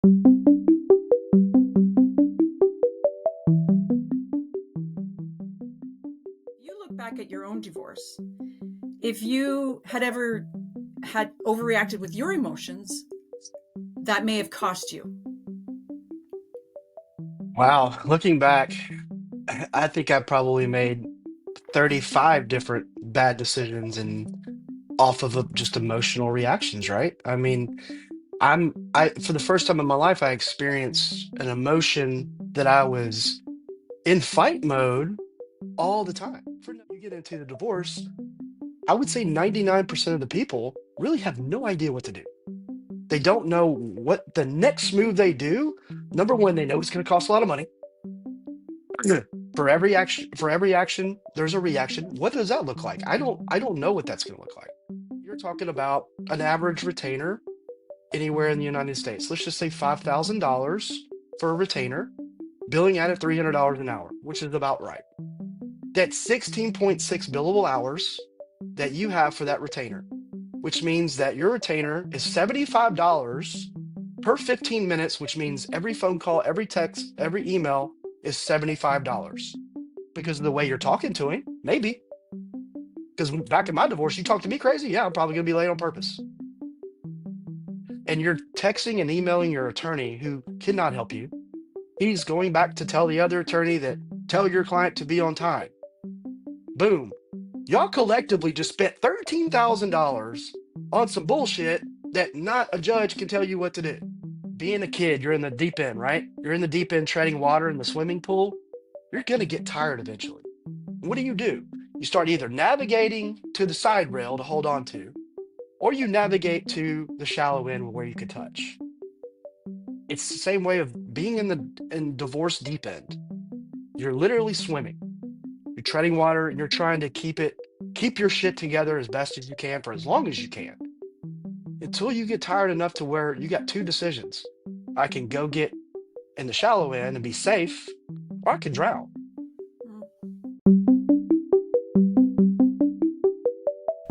You look back at your own divorce. If you had ever had overreacted with your emotions, that may have cost you. Wow, looking back, I think I probably made 35 different bad decisions and off of just emotional reactions, right? I mean, I for the first time in my life, I experienced an emotion that I was in fight mode all the time. For you get into the divorce, I would say 99% of the people really have no idea what to do. They don't know what the next move they do. Number one, they know it's going to cost a lot of money. For every action there's a reaction. What does that look like? I don't know what that's going to look like. You're talking about an average retainer anywhere in the United States. Let's just say $5,000 for a retainer, billing at $300 an hour, which is about right. That's 16.6 billable hours that you have for that retainer, which means that your retainer is $75 per 15 minutes, which means every phone call, every text, every email is $75 because of the way you're talking to him. Maybe because back in my divorce, you talk to me crazy. Yeah, I'm probably going to be late on purpose. And you're texting and emailing your attorney who cannot help you. He's going back to tell the other attorney that tell your client to be on time. Boom. Y'all collectively just spent $13,000 on some bullshit that not a judge can tell you what to do. Being a kid, you're in the deep end, right? You're in the deep end treading water in the swimming pool. You're going to get tired eventually. What do? You start either navigating to the side rail to hold on to, or you navigate to the shallow end where you can touch. It's the same way of being in divorce deep end. You're literally swimming. You're treading water and you're trying to keep your shit together as best as you can for as long as you can until you get tired enough to where you got two decisions. I can go get in the shallow end and be safe, or I can drown.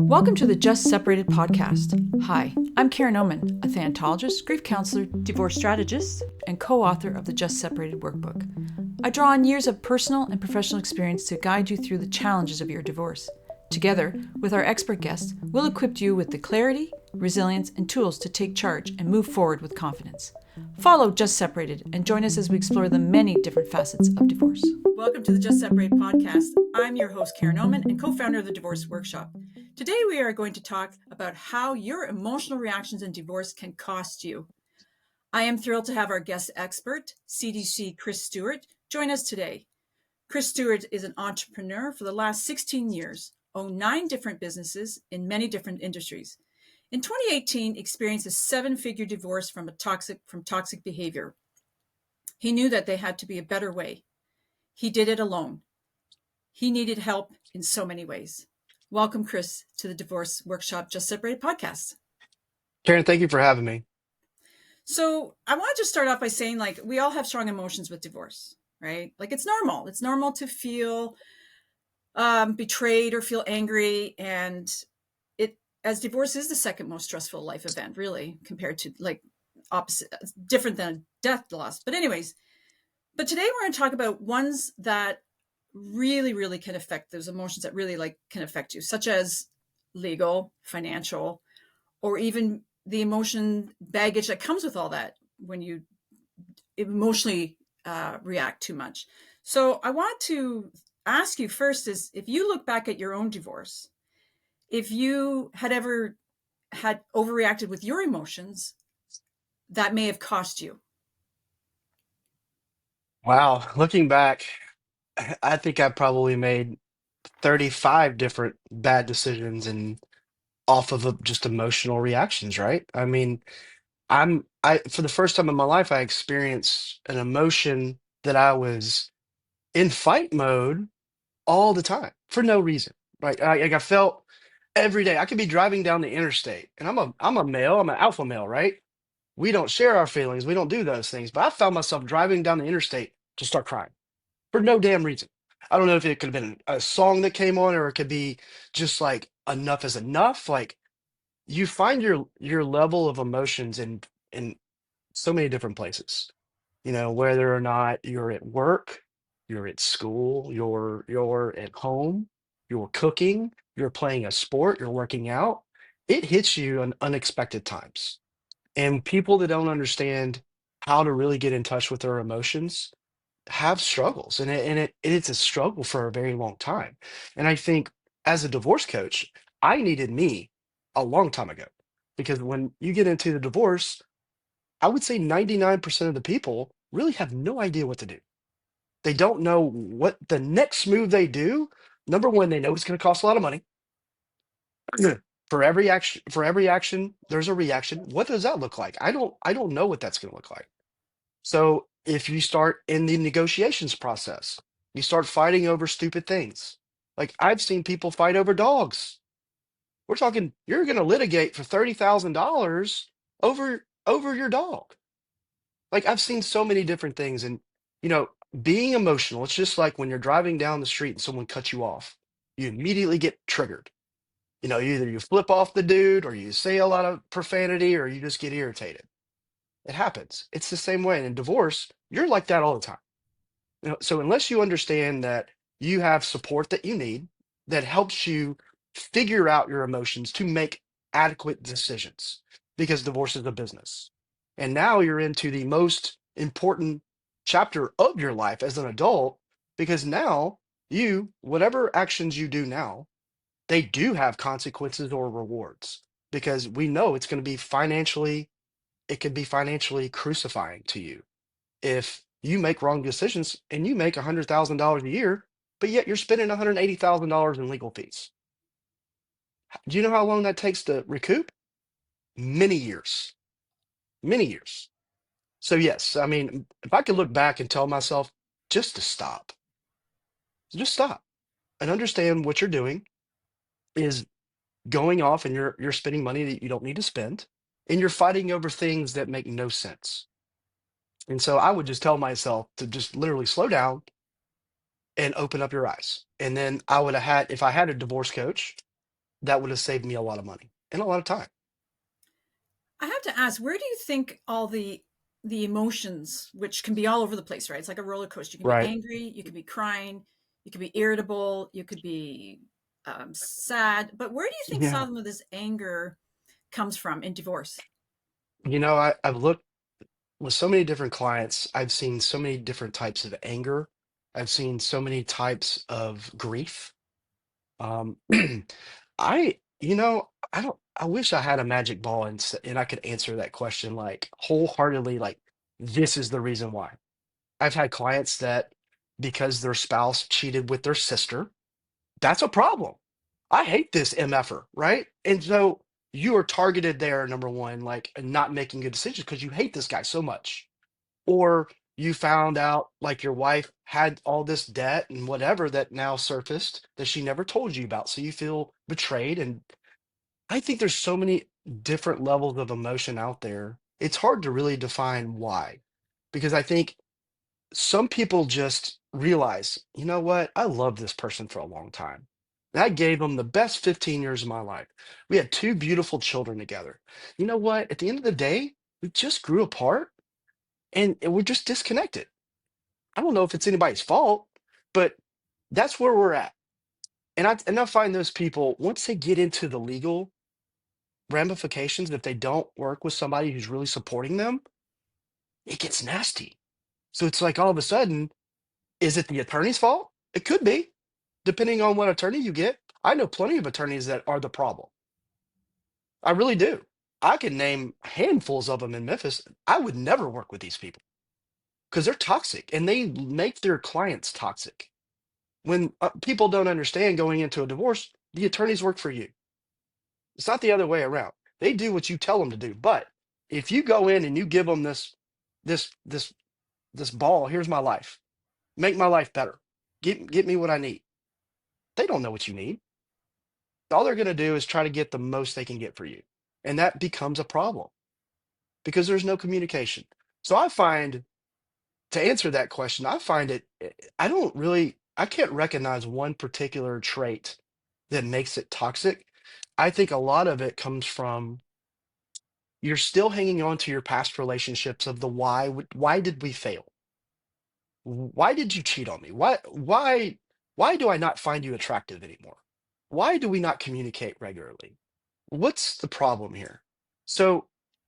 Welcome to the Just Separated podcast. Hi, I'm Karen Oman, a thanatologist, grief counselor, divorce strategist, and co-author of the Just Separated workbook. I draw on years of personal and professional experience to guide you through the challenges of your divorce. Together, with our expert guests, we'll equip you with the clarity, resilience, and tools to take charge and move forward with confidence. Follow Just Separated and join us as we explore the many different facets of divorce. Welcome to the Just Separated podcast. I'm your host, Karen Oman, and co-founder of the Divorce Workshop. Today, we are going to talk about how your emotional reactions in divorce can cost you. I am thrilled to have our guest expert, CDC Chris Stuart, join us today. Chris Stuart is an entrepreneur for the last 16 years, owned 9 different businesses in many different industries. In 2018, experienced a 7-figure divorce from toxic behavior. He knew that there had to be a better way. He did it alone. He needed help in so many ways. Welcome, Chris, to the Divorce Workshop Just Separated podcast. Karen, thank you for having me. So I want to just start off by saying, we all have strong emotions with divorce, right? It's normal. It's normal to feel betrayed or feel angry. And as divorce is the second most stressful life event, really, compared to different than death loss. But today we're going to talk about ones that really, really can affect those emotions that really can affect you, such as legal, financial, or even the emotion baggage that comes with all that when you emotionally react too much. So I want to ask you first is, if you look back at your own divorce, if you had ever had overreacted with your emotions, that may have cost you. Wow, looking back, I think I probably made 35 different bad decisions and off of just emotional reactions, right? I mean, I for the first time in my life, I experienced an emotion that I was in fight mode all the time for no reason. Right? I felt every day. I could be driving down the interstate, and I'm a male, I'm an alpha male, right? We don't share our feelings, we don't do those things. But I found myself driving down the interstate to start crying for no damn reason. I don't know if it could have been a song that came on, or it could be just like enough is enough. Like you find your level of emotions in so many different places. Whether or not you're at work, you're at school, you're at home, you're cooking, you're playing a sport, you're working out, it hits you in unexpected times. And people that don't understand how to really get in touch with their emotions have struggles, and it's a struggle for a very long time. And I think as a divorce coach, I needed me a long time ago, because when you get into the divorce, I would say 99% of the people really have no idea what to do. They don't know what the next move they do. Number one, they know it's going to cost a lot of money. For every action, there's a reaction. What does that look like? I don't know what that's going to look like. So if you start in the negotiations process, you start fighting over stupid things. Like I've seen people fight over dogs. We're talking you're going to litigate for $30,000 over your dog. Like I've seen so many different things, and you know, being emotional, it's just like when you're driving down the street and someone cuts you off. You immediately get triggered. Either you flip off the dude, or you say a lot of profanity, or you just get irritated. It happens. It's the same way. And in divorce, you're like that all the time. So unless you understand that you have support that you need, that helps you figure out your emotions to make adequate decisions, because divorce is a business. And now you're into the most important chapter of your life as an adult, because now whatever actions you do now, they do have consequences or rewards, because we know it could be financially crucifying to you if you make wrong decisions and you make $100,000 a year, but yet you're spending $180,000 in legal fees. Do you know how long that takes to recoup? Many years, many years. So yes, I mean, if I could look back and tell myself just to stop, just stop and understand what you're doing is going off, and you're spending money that you don't need to spend, and you're fighting over things that make no sense. And so I would just tell myself to just literally slow down and open up your eyes. And then I would have had, if I had a divorce coach, that would have saved me a lot of money and a lot of time. I have to ask, where do you think all the emotions, which can be all over the place, right? It's like a roller coaster. You can be Right. angry, you can be crying, you can be irritable, you could be sad. But where do you think Yeah. some of this anger comes from in divorce? I've looked with so many different clients. I've seen so many different types of anger. I've seen so many types of grief. Um, I wish I had a magic ball, and I could answer that question like wholeheartedly, like this is the reason why. I've had clients that, because their spouse cheated with their sister, that's a problem. I hate this MFer, right? And so you are targeted there, number one, like not making good decisions because you hate this guy so much. Or you found out like your wife had all this debt and whatever that now surfaced that she never told you about. So you feel betrayed. And I think there's so many different levels of emotion out there. It's hard to really define why, because I think some people just realize, you know what? I loved this person for a long time. And I gave them the best 15 years of my life. We had two beautiful children together. You know what? At the end of the day, we just grew apart, and we're just disconnected. I don't know if it's anybody's fault, but that's where we're at. And I find those people, once they get into the legal ramifications, if they don't work with somebody who's really supporting them, it gets nasty. So it's like all of a sudden, is it the attorney's fault? It could be, depending on what attorney you get. I know plenty of attorneys that are the problem. I really do. I can name handfuls of them in Memphis. I would never work with these people because they're toxic and they make their clients toxic. When people don't understand going into a divorce, the attorneys work for you. It's not the other way around. They do what you tell them to do. But if you go in and you give them this, this, this ball, here's my life, make my life better, get me what I need. They don't know what you need. All they're going to do is try to get the most they can get for you. And that becomes a problem because there's no communication. So I find, to answer that question, I find I can't recognize one particular trait that makes it toxic. I think a lot of it comes from You're still hanging on to your past relationships of the why. Why did we fail? Why did you cheat on me? Why do I not find you attractive anymore? Why do we not communicate regularly? What's the problem here? So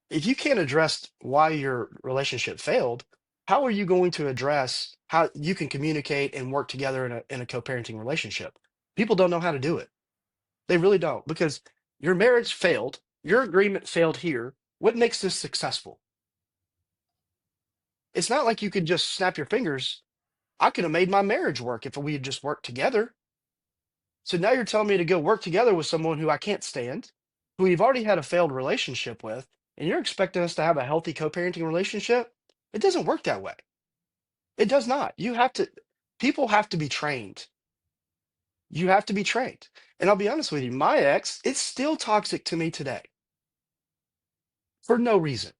if you can't address why your relationship failed, how are you going to address how you can communicate and work together in a co-parenting relationship? People don't know how to do it. They really don't, because your marriage failed, your agreement failed here. What makes this successful? It's not like you could just snap your fingers. I could have made my marriage work if we had just worked together. So now you're telling me to go work together with someone who I can't stand, who we've already had a failed relationship with, and you're expecting us to have a healthy co-parenting relationship? It doesn't work that way. It does not. People have to be trained. You have to be trained. And I'll be honest with you, my ex, it's still toxic to me today for no reason.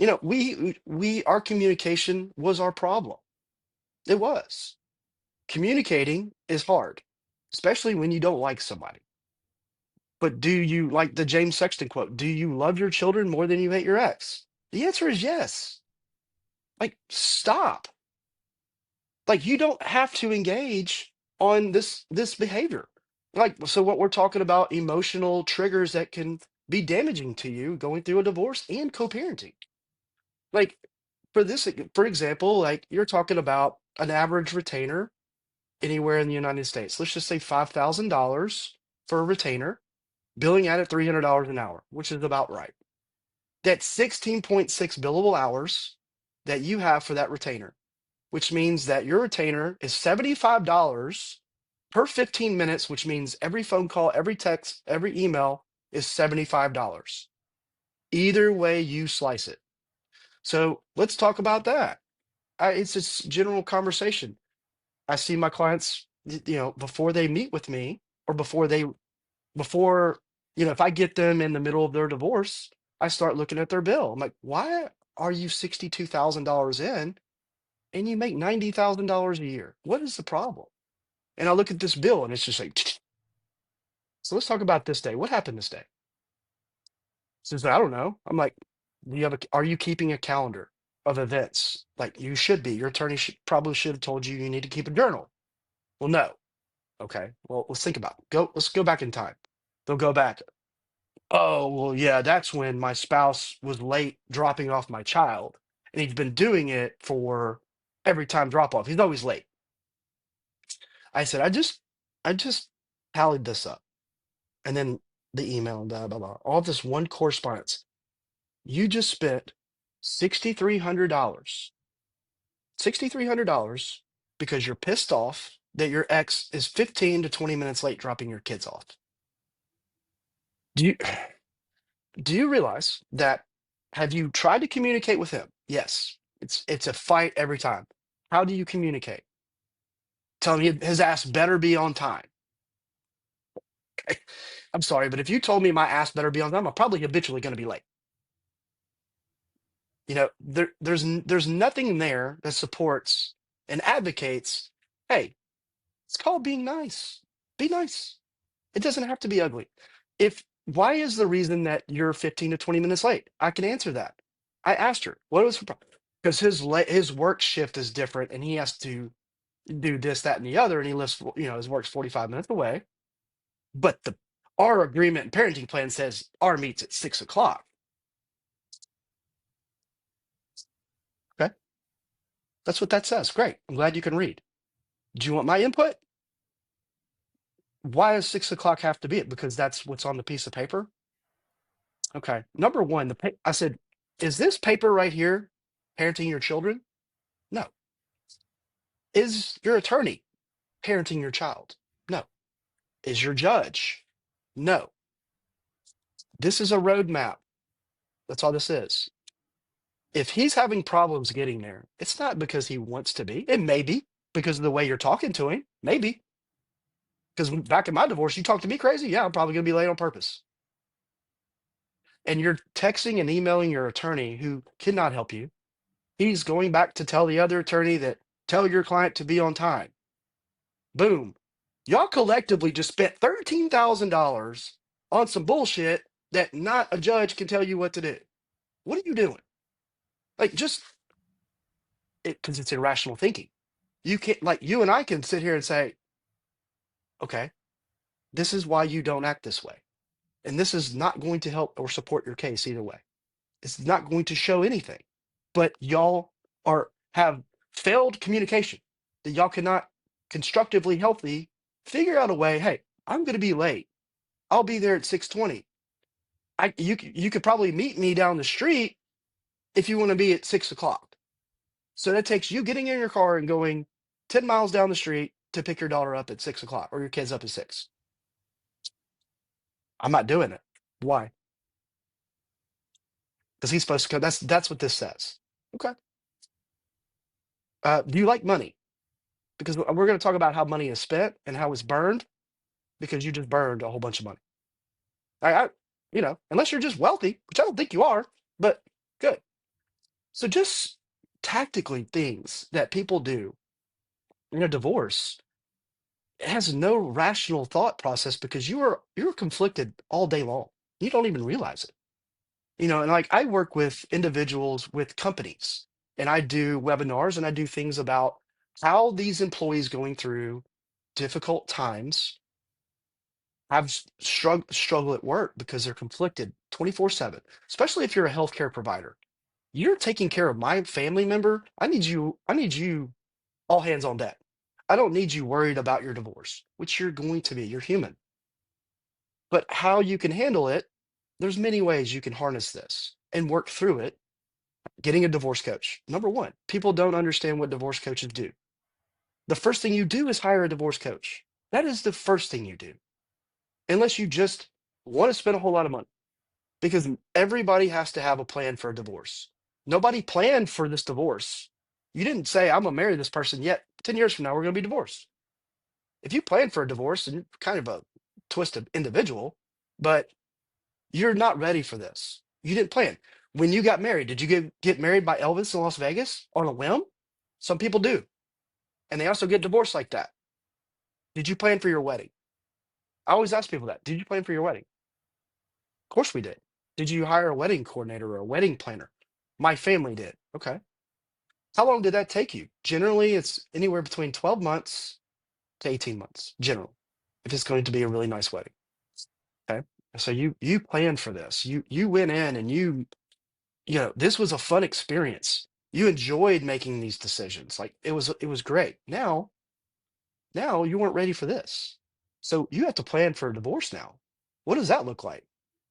Our communication was our problem. It was. Communicating is hard, especially when you don't like somebody. But do you, like the James Sexton quote, do you love your children more than you hate your ex? The answer is yes. Like, stop. Like, you don't have to engage on this behavior. Like, so what we're talking about, emotional triggers that can be damaging to you going through a divorce and co-parenting. Like, for example, like you're talking about an average retainer anywhere in the United States. Let's just say $5,000 for a retainer, billing at $300 an hour, which is about right. That's 16.6 billable hours that you have for that retainer, which means that your retainer is $75 per 15 minutes, which means every phone call, every text, every email is $75. Either way you slice it. So let's talk about that. It's just general conversation. I see my clients, before they meet with me, or before, if I get them in the middle of their divorce, I start looking at their bill. I'm like, why are you $62,000 in and you make $90,000 a year? What is the problem? And I look at this bill and it's just like, so let's talk about this day. What happened this day? She says, I don't know. I'm like, are you keeping a calendar of events? Like you should be. Your attorney probably should have told you you need to keep a journal. Well, no. Okay. Well, let's think about it. Let's go back in time. They'll go back. Oh, well, yeah, that's when my spouse was late dropping off my child. And he's been doing it for every time drop off. He's always late. I said, I just tallied this up. And then the email and blah, blah, blah. All this one correspondence. You just spent $6,300. $6,300 because you're pissed off that your ex is 15 to 20 minutes late dropping your kids off. Do you do you realize that? Have you tried to communicate with him? Yes. It's a fight every time. How do you communicate? Tell him his ass better be on time. Okay. I'm sorry, but if you told me my ass better be on time, I'm probably habitually going to be late. There's nothing there that supports and advocates, hey, it's called being nice. Be nice. It doesn't have to be ugly. Why is the reason that you're 15 to 20 minutes late? I can answer that. I asked her, what was her problem? Because his work shift is different and he has to do this, that, and the other, and he lives, his work's 45 minutes away. But our agreement and parenting plan says our meets at 6 o'clock. Okay. That's what that says. Great. I'm glad you can read. Do you want my input? Why does 6 o'clock have to be it? Because that's what's on the piece of paper. Okay. Number one, I said, is this paper right here parenting your children? No. Is your attorney parenting your child? No. Is your judge? No. This is a roadmap. That's all this is. If he's having problems getting there, it's not because he wants to be. It may be because of the way you're talking to him. Maybe. Because back in my divorce, you talk to me crazy. Yeah, I'm probably going to be late on purpose. And you're texting and emailing your attorney who cannot help you. He's going back to tell the other attorney that tell your client to be on time. Boom. Y'all collectively just spent $13,000 on some bullshit that not a judge can tell you what to do. What are you doing? Like, just it, because it's irrational thinking. You can't, like, you and I can sit here and say, okay, this is why you don't act this way. And this is not going to help or support your case either way. It's not going to show anything. But y'all have failed communication, that y'all cannot constructively healthy figure out a way. Hey, I'm going to be late. I'll be there at 6:20. You could probably meet me down the street if you want to be at 6 o'clock. So that takes you getting in your car and going 10 miles down the street to pick your daughter up at 6 o'clock or your kids up at 6. I'm not doing it. Why? Because he's supposed to come. That's what this says. Okay. Do you like money? Because we're going to talk about how money is spent and how it's burned, because you just burned a whole bunch of money. Unless you're just wealthy, which I don't think you are, but good. So just tactically things that people do in a divorce, it has no rational thought process because you're conflicted all day long. You don't even realize it. And like I work with individuals with companies, and I do webinars and I do things about how these employees going through difficult times have struggle at work because they're conflicted 24/7, especially if you're a healthcare provider. You're taking care of my family member. I need you all hands on deck. I don't need you worried about your divorce, which you're going to be. You're human. But how you can handle it, there's many ways you can harness this and work through it. Getting a divorce coach. Number one, people don't understand what divorce coaches do. The first thing you do is hire a divorce coach. That is the first thing you do, unless you just want to spend a whole lot of money, because everybody has to have a plan for a divorce. Nobody planned for this divorce. You didn't say, I'm going to marry this person yet. 10 years from now, we're going to be divorced. If you plan for a divorce, and you're kind of a twisted individual, but you're not ready for this. You didn't plan. When you got married, did you get married by Elvis in Las Vegas on a whim? Some people do. And they also get divorced like that. Did you plan for your wedding? I always ask people that. Did you plan for your wedding? Of course we did. Did you hire a wedding coordinator or a wedding planner? My family did. Okay. How long did that take you? Generally, it's anywhere between 12 months to 18 months, generally, if it's going to be a really nice wedding. Okay. So you planned for this. You went in and this was a fun experience. You enjoyed making these decisions. Like it was great. Now you weren't ready for this. So you have to plan for a divorce now. What does that look like?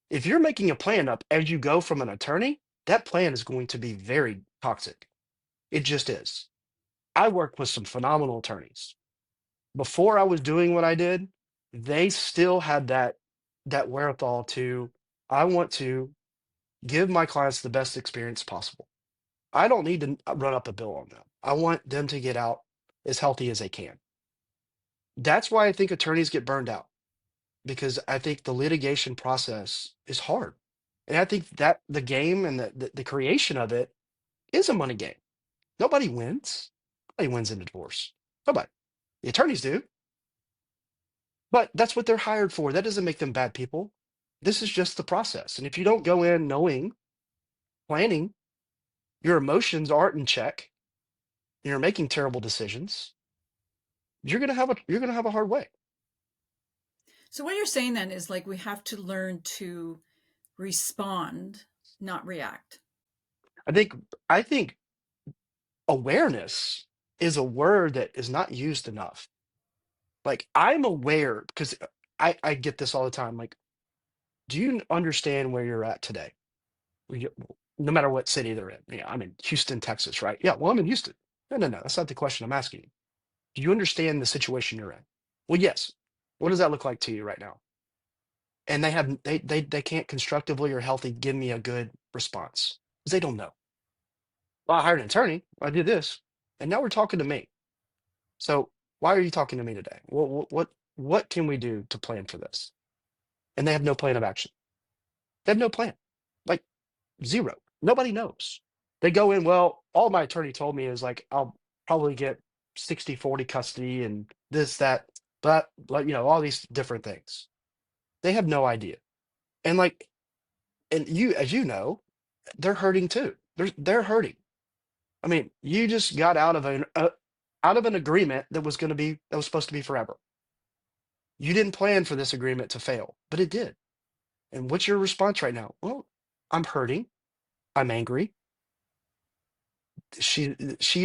If you're making a plan up as you go from an attorney, that plan is going to be very toxic. It just is. I worked with some phenomenal attorneys. Before I was doing what I did, they still had that wherewithal to, I want to give my clients the best experience possible. I don't need to run up a bill on them. I want them to get out as healthy as they can. That's why I think attorneys get burned out, because I think the litigation process is hard. And I think that the game and the creation of it is a money game. Nobody wins. Nobody wins in a divorce. Nobody. The attorneys do, but that's what they're hired for. That doesn't make them bad people. This is just the process. And if you don't go in knowing, planning, your emotions aren't in check, and you're making terrible decisions, you're gonna have a hard way. So what you're saying then is like we have to learn to respond, not react. I think awareness is a word that is not used enough. Like, I'm aware because I get this all the time. Like, do you understand where you're at today? No matter what city they're in. Yeah, I'm in Houston, Texas, right? Yeah, well, I'm in Houston. No, no, no. That's not the question I'm asking you. Do you understand the situation you're in? Well, yes. What does that look like to you right now? And they can't constructively or healthy give me a good response because they don't know. Well, I hired an attorney. I did this, and now we're talking to me. So why are you talking to me today? What can we do to plan for this? And they have no plan of action. They have no plan, like zero. Nobody knows. They go in, well, all my attorney told me is like, I'll probably get 60-40 custody and this, that, but like, all these different things. They have no idea. And like, And as you know, they're hurting too. They're hurting. I mean, you just got out of an agreement that was supposed to be forever. You didn't plan for this agreement to fail, but it did. And what's your response right now? Well, I'm hurting. I'm angry. She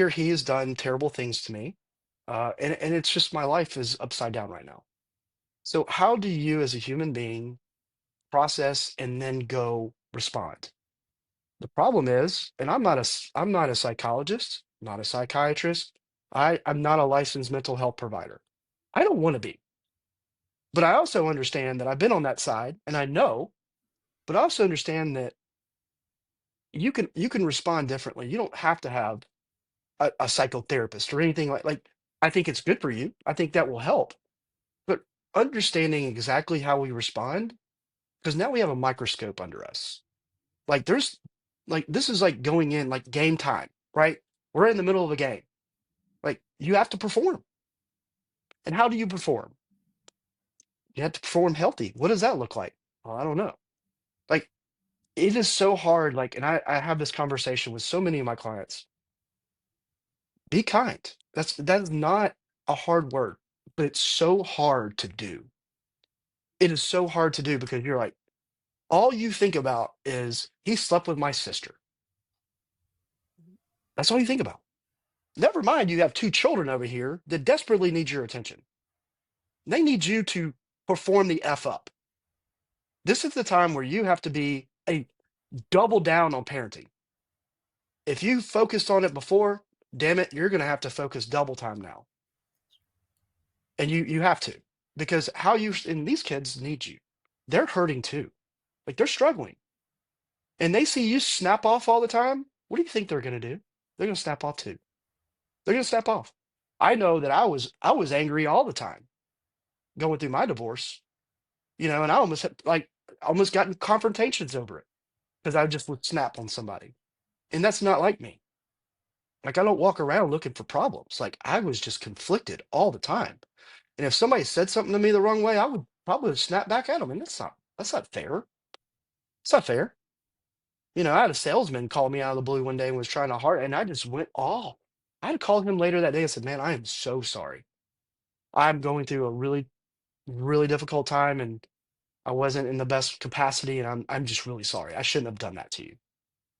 or he has done terrible things to me. And it's just my life is upside down right now. So how do you as a human being process and then go respond? The problem is, and I'm not a psychologist, not a psychiatrist. I'm not a licensed mental health provider. I don't want to be. But I also understand that I've been on that side and I know, but I also understand that you can respond differently. You don't have to have a psychotherapist or anything like I think it's good for you. I think that will help. But understanding exactly how we respond, because now we have a microscope under us. Like this is like going in like game time, right? We're in the middle of a game. Like you have to perform. And how do you perform? You have to perform healthy. What does that look like? Well, I don't know. Like it is so hard. Like, and I have this conversation with so many of my clients. Be kind. That is not a hard word, but it's so hard to do. It is so hard to do because you're like, all you think about is he slept with my sister. That's all you think about. Never mind, you have two children over here that desperately need your attention. They need you to perform the F up. This is the time where you have to be a double down on parenting. If you focused on it before, damn it, you're going to have to focus double time now. And you have to, because and these kids need you. They're hurting too. Like they're struggling. And they see you snap off all the time. What do you think they're going to do? They're going to snap off too. They're going to snap off. I know that I was angry all the time going through my divorce, and I almost got in confrontations over it because I just would snap on somebody. And that's not like me. Like I don't walk around looking for problems. Like I was just conflicted all the time. And if somebody said something to me the wrong way, I would probably snap back at them. And that's not fair. It's not fair. I had a salesman call me out of the blue one day and was trying to and I just went off. I had to call him later that day and said, "Man, I am so sorry. I'm going through a really, really difficult time and I wasn't in the best capacity and I'm just really sorry. I shouldn't have done that to you.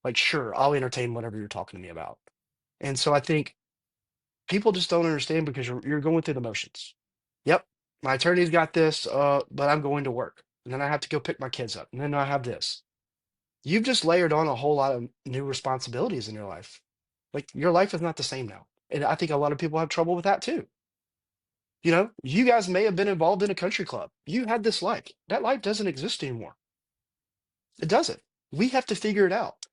Like, sure, I'll entertain whatever you're talking to me about." And so I think people just don't understand because you're going through the motions. Yep, my attorney's got this, but I'm going to work. And then I have to go pick my kids up. And then I have this. You've just layered on a whole lot of new responsibilities in your life. Like your life is not the same now. And I think a lot of people have trouble with that too. You guys may have been involved in a country club. You had this life. That life doesn't exist anymore. It doesn't. We have to figure it out.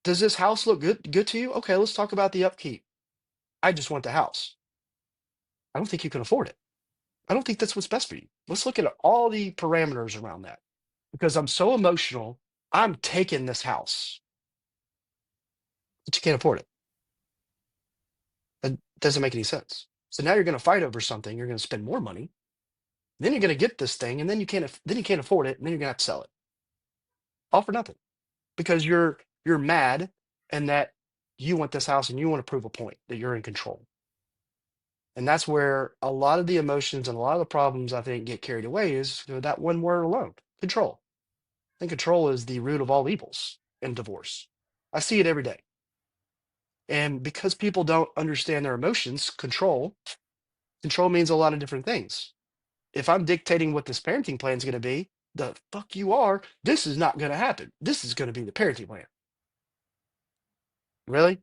Does this house look good to you? Okay, let's talk about the upkeep. I just want the house. I don't think you can afford it. I don't think that's what's best for you. Let's look at all the parameters around that. Because I'm so emotional, I'm taking this house, but you can't afford it. That doesn't make any sense. So now you're going to fight over something. You're going to spend more money. Then you're going to get this thing, and then you can't afford it, and then you're going to have to sell it, all for nothing, because you're mad, and that you want this house, and you want to prove a point that you're in control. And that's where a lot of the emotions and a lot of the problems I think get carried away is that one word alone: control. I think control is the root of all evils in divorce. I see it every day. And because people don't understand their emotions, control means a lot of different things. If I'm dictating what this parenting plan is going to be, the fuck you are, this is not going to happen. This is going to be the parenting plan. Really?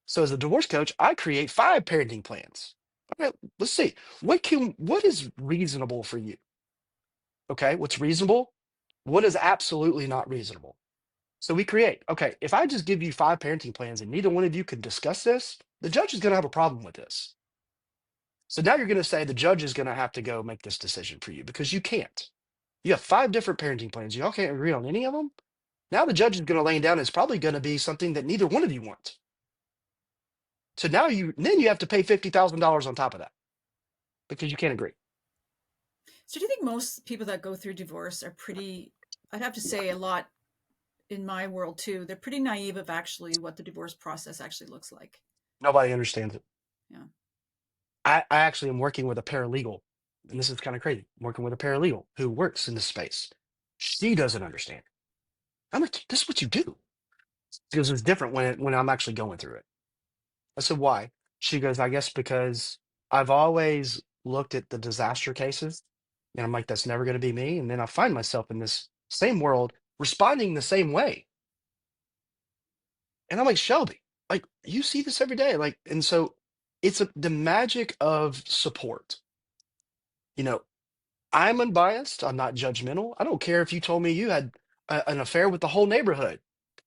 So as a divorce coach, I create 5 parenting plans. Okay, let's see. What is reasonable for you? Okay, what's reasonable? What is absolutely not reasonable? So we create, okay, if I just give you 5 parenting plans and neither one of you can discuss this, the judge is going to have a problem with this. So now you're going to say the judge is going to have to go make this decision for you because you can't. You have 5 different parenting plans. Y'all can't agree on any of them. Now the judge is going to lay down. It's probably going to be something that neither one of you want. So now you have to pay $50,000 on top of that because you can't agree. So do you think most people that go through divorce are pretty, I'd have to say a lot in my world too. They're pretty naive of actually what the divorce process actually looks like. Nobody understands it. Yeah. I actually am working with a paralegal, and this is kind of crazy. I'm working with a paralegal who works in this space. She doesn't understand. I'm like, this is what you do. Because it's different when I'm actually going through it. I said, why? She goes, I guess because I've always looked at the disaster cases, and I'm like, that's never going to be me. And then I find myself in this same world responding the same way. And I'm like, Shelby, like, you see this every day. Like, and so it's the magic of support. You know, I'm unbiased. I'm not judgmental. I don't care if you told me you had an affair with the whole neighborhood.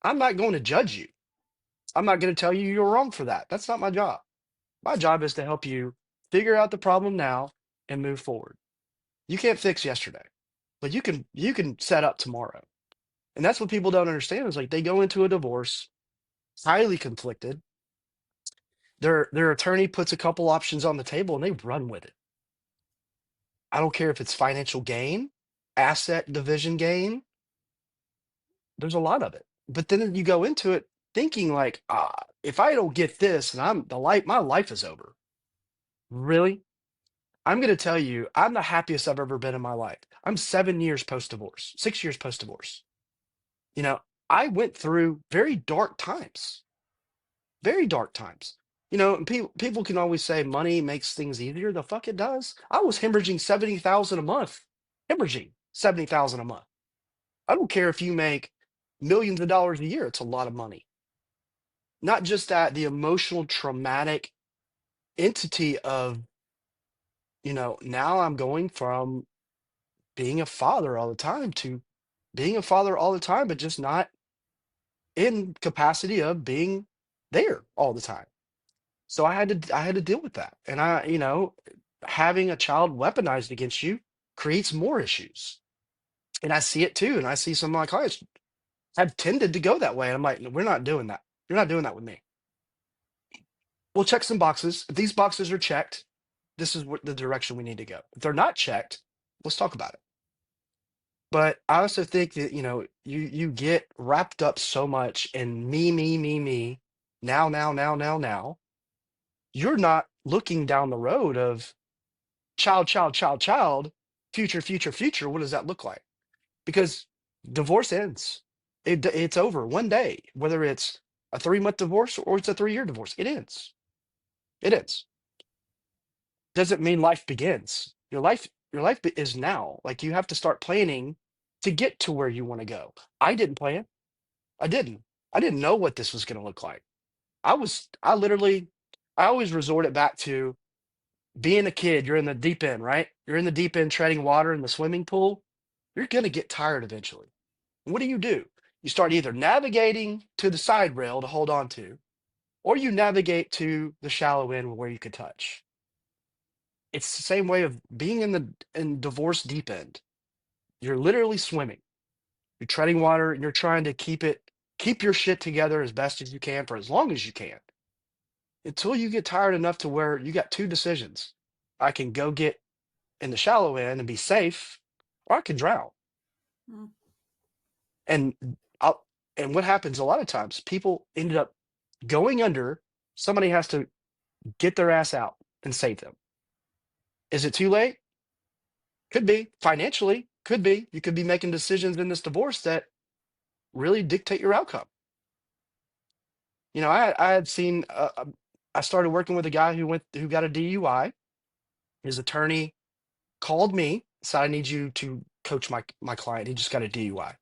I'm not going to judge you. I'm not going to tell you you're wrong for that. That's not my job. My job is to help you figure out the problem now and move forward. You can't fix yesterday, but you can set up tomorrow. And that's what people don't understand is like they go into a divorce highly conflicted. Their attorney puts a couple options on the table and they run with it. I don't care if it's financial gain, asset division gain, there's a lot of it. But then you go into it thinking like, if I don't get this and my life is over. Really? I'm going to tell you, I'm the happiest I've ever been in my life. I'm 7 years post divorce, 6 years post divorce. You know, I went through very dark times, very dark times. And people can always say money makes things easier. The fuck it does. I was hemorrhaging 70,000 a month, hemorrhaging 70,000 a month. I don't care if you make millions of dollars a year. It's a lot of money. Not just that, the emotional traumatic entity of, now I'm going from being a father all the time to being a father all the time, but just not in capacity of being there all the time. So I had to deal with that. And having a child weaponized against you creates more issues. And I see it too. And I see some of my clients have tended to go that way. And I'm like, "No, we're not doing that. You're not doing that with me. We'll check some boxes. If these boxes are checked, this is what the direction we need to go. If they're not checked, let's talk about it." But I also think that, you get wrapped up so much in me, now. You're not looking down the road of child, future. What does that look like? Because divorce ends. It's over one day, whether it's a 3-month divorce or it's a 3-year divorce. It ends. It ends. Doesn't mean life begins. Your life is now. Like you have to start planning to get to where you want to go. I didn't plan. I didn't. I didn't know what this was going to look like. I always resort it back to being a kid. You're in the deep end, right? You're in the deep end treading water in the swimming pool. You're going to get tired eventually. What do? You start either navigating to the side rail to hold on to, or you navigate to the shallow end where you could touch. It's the same way of being in divorce deep end. You're literally swimming. You're treading water and you're trying to keep your shit together as best as you can for as long as you can until you get tired enough to where you got two decisions. I can go get in the shallow end and be safe, or I can drown. Mm. And I'll, and what happens a lot of times, people ended up going under. Somebody has to get their ass out and save them. Is it too late? Could be. Financially, could be. You could be making decisions in this divorce that really dictate your outcome. I had seen. I started working with a guy who got a DUI. His attorney called me, said, "I need you to coach my client. He just got a DUI."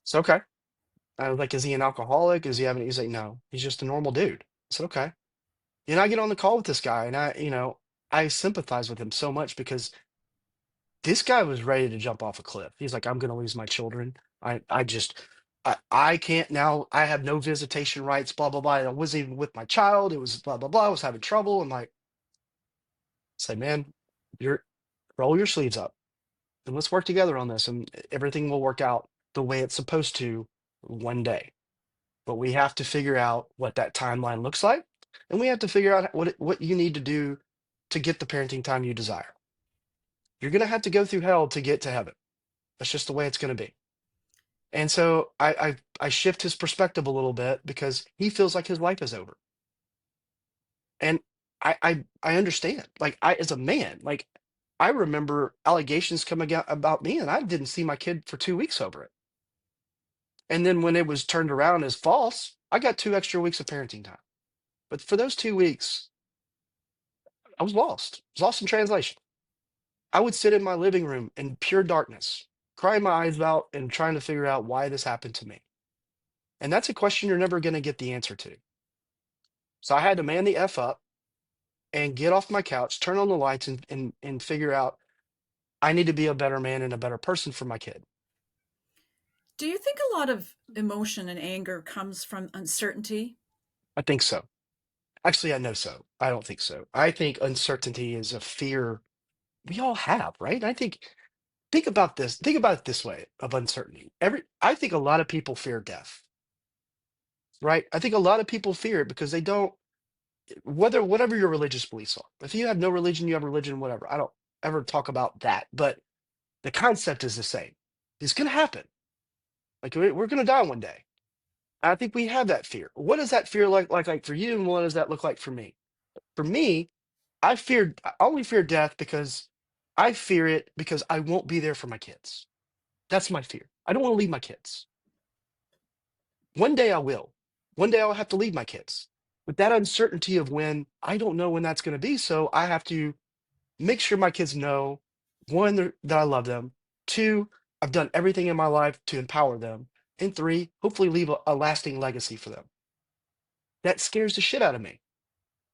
So okay. I was like, "Is he an alcoholic? Is he having?" He's like, "No, he's just a normal dude." I said, "Okay." I get on the call with this guy, and I sympathize with him so much because this guy was ready to jump off a cliff. He's like, "I'm going to lose my children. I can't now. I have no visitation rights, blah, blah, blah. I wasn't even with my child. It was blah, blah, blah. I was having trouble." I'm like, say, "Man, you're roll your sleeves up and let's work together on this and everything will work out the way it's supposed to one day." But we have to figure out what that timeline looks like. And we have to figure out what you need to do to get the parenting time you desire. You're going to have to go through hell to get to heaven. That's just the way it's going to be. And so I shift his perspective a little bit because he feels like his life is over. And I understand. Like I as a man, like I remember allegations coming out about me and I didn't see my kid for 2 weeks over it. And then when it was turned around as false, I got 2 extra weeks of parenting time. But for those 2 weeks, I was lost. I was lost in translation. I would sit in my living room in pure darkness, crying my eyes out and trying to figure out why this happened to me. And that's a question you're never going to get the answer to. So I had to man the F up and get off my couch, turn on the lights, and figure out I need to be a better man and a better person for my kid. Do you think a lot of emotion and anger comes from uncertainty? I think so. Actually, I know so. I don't think so. I think uncertainty is a fear we all have, right? I think about this. Think about it this way of uncertainty. I think a lot of people fear death, right? I think a lot of people fear it because they don't whatever your religious beliefs are. If you have no religion, you have religion, whatever. I don't ever talk about that, but the concept is the same. It's going to happen. Like we're going to die one day. I think we have that fear. What does that fear like for you, and what does that look like for me? For me, I only fear death because I fear it because I won't be there for my kids. That's my fear. I don't want to leave my kids. One day I will. One day I'll have to leave my kids. But that uncertainty of when, I don't know when that's going to be. So I have to make sure my kids know, one, that I love them. Two, I've done everything in my life to empower them. And three, hopefully leave a lasting legacy for them. That scares the shit out of me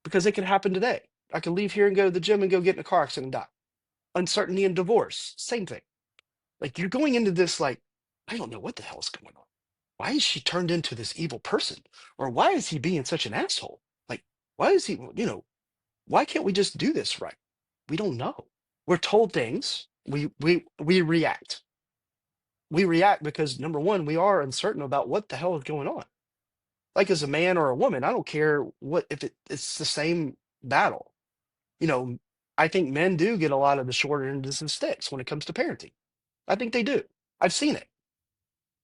because it could happen today. I could leave here and go to the gym and go get in a car accident and die. Uncertainty and divorce, same thing. Like you're going into this like, I don't know what the hell is going on. Why is she turned into this evil person? Or why is he being such an asshole? Like, why is he, why can't we just do this right? We don't know. We're told things. We react. We react because number one, we are uncertain about what the hell is going on. Like as a man or a woman, I don't care what if it's the same battle. You know, I think men do get a lot of the short end of the sticks when it comes to parenting. I think they do. I've seen it.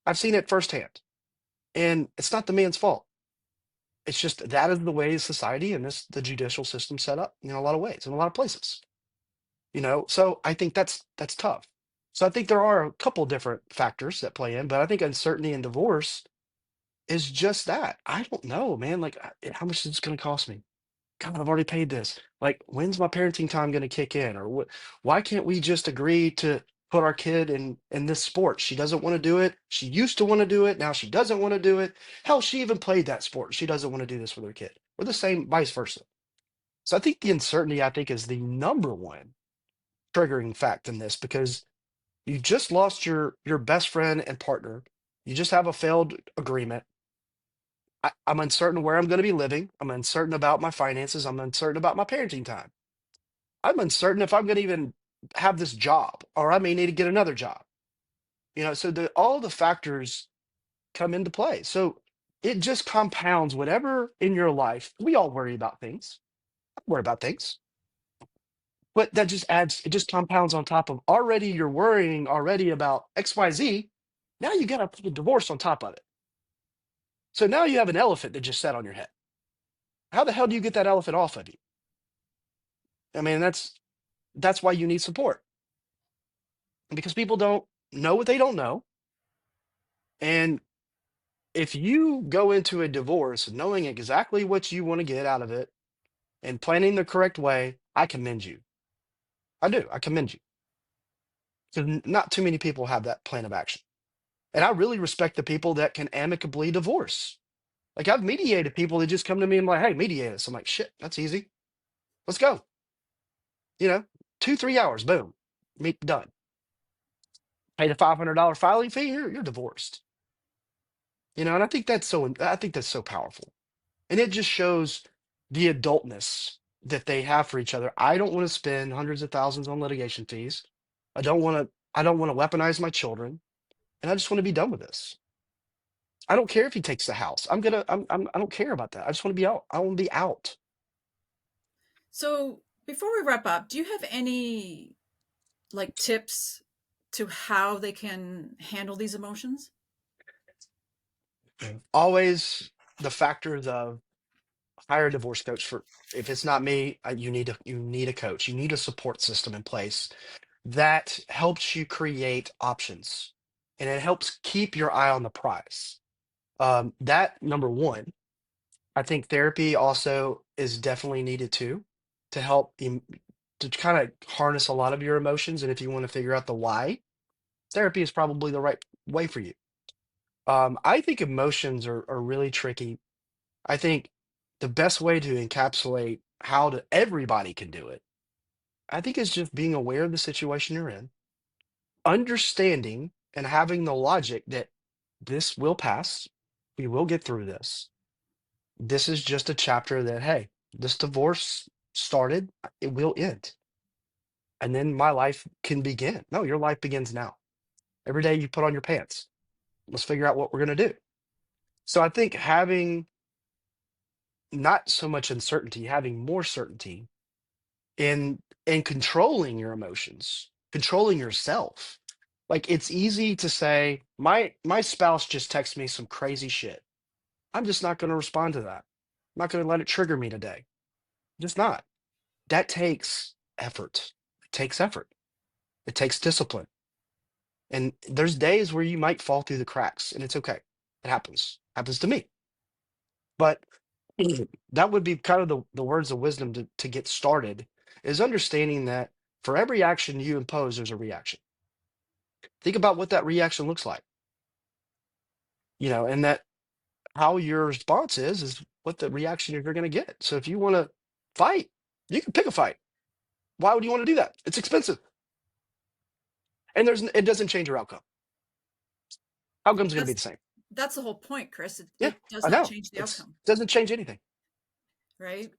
I've seen it firsthand. And it's not the man's fault. It's just that is the way society and the judicial system set up in a lot of ways, in a lot of places. So I think that's tough. So I think there are a couple different factors that play in, but I think uncertainty in divorce is just that. I don't know, man. Like, how much is this going to cost me? God, I've already paid this. Like, when's my parenting time going to kick in? Or what? Why can't we just agree to put our kid in this sport? She doesn't want to do it. She used to want to do it. Now she doesn't want to do it. Hell, she even played that sport. She doesn't want to do this with her kid. Or the same, vice versa. So I think the uncertainty, I think, is the number one triggering fact in this because you just lost your best friend and partner. You just have a failed agreement. I'm uncertain where I'm going to be living. I'm uncertain about my finances. I'm uncertain about my parenting time. I'm uncertain if I'm going to even have this job or I may need to get another job. So all the factors come into play. So it just compounds whatever in your life. We all worry about things. I worry about things. But that just adds, it just compounds on top of already you're worrying already about XYZ. Now you got to put a divorce on top of it. So now you have an elephant that just sat on your head. How the hell do you get that elephant off of you? I mean, that's why you need support because people don't know what they don't know. And if you go into a divorce knowing exactly what you want to get out of it and planning the correct way, I commend you. I do. I commend you. Because not too many people have that plan of action. And I really respect the people that can amicably divorce. Like I've mediated people that just come to me and like, hey, mediate us. I'm like, shit, that's easy. Let's go. You know, 2, 3 hours, boom, meet done. Pay the $500 filing fee. You're divorced. And I think that's so powerful. And it just shows the adultness that they have for each other. I don't want to spend hundreds of thousands on litigation fees. I don't want to weaponize my children. And I just want to be done with this. I don't care if he takes the house. I don't care about that. I just want to be out. I want to be out. So, before we wrap up, do you have any like tips to how they can handle these emotions? Always the factors of hire a divorce coach for if it's not me, you need a coach. You need a support system in place that helps you create options and it helps keep your eye on the prize. That number one, I think therapy also is definitely needed too to help to kind of harness a lot of your emotions. And if you want to figure out the why, therapy is probably the right way for you. I think emotions are really tricky. I think the best way to encapsulate how to everybody can do it, I think is just being aware of the situation you're in, understanding and having the logic that this will pass. We will get through this. This is just a chapter that, hey, this divorce started, it will end. And then my life can begin. No, your life begins now. Every day you put on your pants. Let's figure out what we're going to do. So I think having not so much uncertainty, having more certainty in controlling your emotions, controlling yourself. Like it's easy to say, my spouse just texted me some crazy shit. I'm just not going to respond to that. I'm not going to let it trigger me today. Just not. That takes effort. It takes effort. It takes discipline. And there's days where you might fall through the cracks, and it's okay. It happens. Happens to me. But that would be kind of the words of wisdom to get started is understanding that for every action you impose, there's a reaction. Think about what that reaction looks like, and that how your response is what the reaction you're going to get. So if you want to fight, you can pick a fight. Why would you want to do that? It's expensive. And it doesn't change your outcome. Outcome's going to be That's the same. that's the whole point, Chris. It, Yeah, it does I not know. change the It outcome, doesn't change anything. right?